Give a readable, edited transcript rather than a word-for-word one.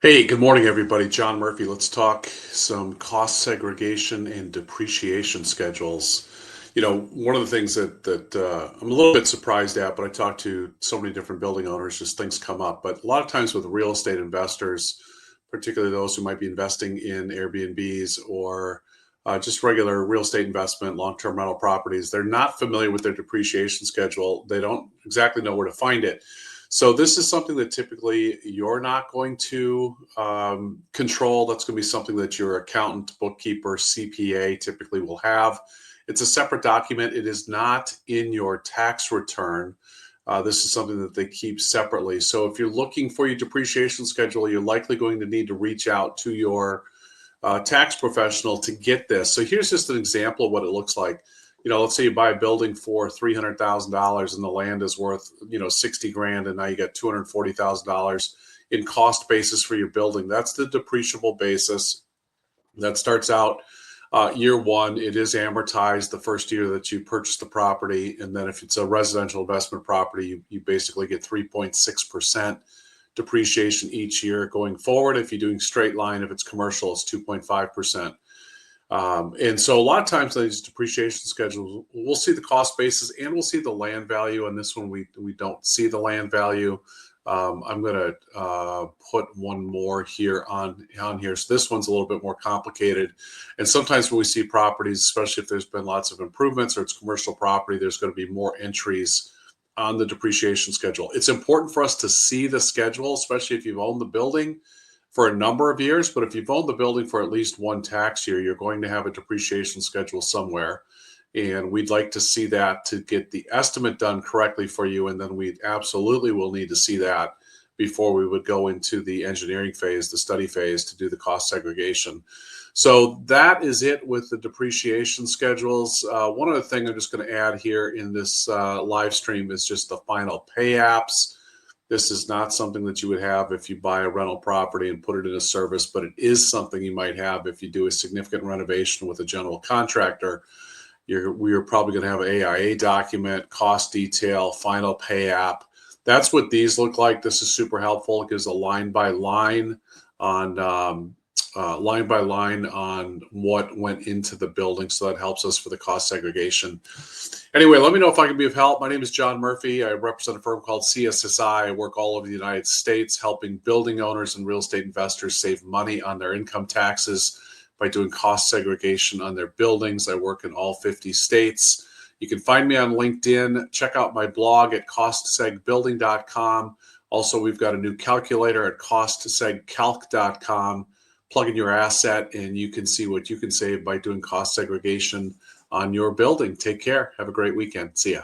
Hey, good morning, everybody. John Murphy. Let's talk some cost segregation and depreciation schedules. One of the things that I'm a little bit surprised at, but I talk to so many different building owners, just things come up. But a lot of times with real estate investors, particularly those who might be investing in Airbnbs or just regular real estate investment, long-term rental properties, they're not familiar with their depreciation schedule. They don't exactly know where to find it. So this is something that typically you're not going to control. That's going to be something that your accountant, bookkeeper, CPA typically will have. It's a separate document. It is not in your tax return. This is something that they keep separately. So if you're looking for your depreciation schedule, you're likely going to need to reach out to your tax professional to get this. So here's just an example of what it looks like. Let's say you buy a building for $300,000 and the land is worth, 60 grand, and now you got $240,000 in cost basis for your building. That's the depreciable basis. That starts out year one. It is amortized the first year that you purchase the property. And then if it's a residential investment property, you basically get 3.6% depreciation each year going forward. If you're doing straight line, if it's commercial, it's 2.5%. And so a lot of times these depreciation schedules, we'll see the cost basis and we'll see the land value. And this one, we don't see the land value. I'm going to put one more here on here. So this one's a little bit more complicated. And sometimes when we see properties, especially if there's been lots of improvements or it's commercial property, there's going to be more entries on the depreciation schedule. It's important for us to see the schedule, especially if you've owned the building for a number of years. But if you've owned the building for at least one tax year, you're going to have a depreciation schedule somewhere. And we'd like to see that to get the estimate done correctly for you. And then we absolutely will need to see that before we would go into the engineering phase, the study phase, to do the cost segregation. So that is it with the depreciation schedules. One other thing I'm just going to add here in this live stream is just the final pay apps. This is not something that you would have if you buy a rental property and put it in a service, but it is something you might have if you do a significant renovation with a general contractor. We're probably going to have an AIA document, cost detail, final pay app. That's what these look like. This is super helpful. It gives a line by line on what went into the building. So that helps us for the cost segregation. Anyway, let me know if I can be of help. My name is John Murphy. I represent a firm called CSSI. I work all over the United States, helping building owners and real estate investors save money on their income taxes by doing cost segregation on their buildings. I work in all 50 states. You can find me on LinkedIn. Check out my blog at costsegbuilding.com. Also, we've got a new calculator at costsegcalc.com. Plug in your asset and you can see what you can save by doing cost segregation on your building. Take care. Have a great weekend. See ya.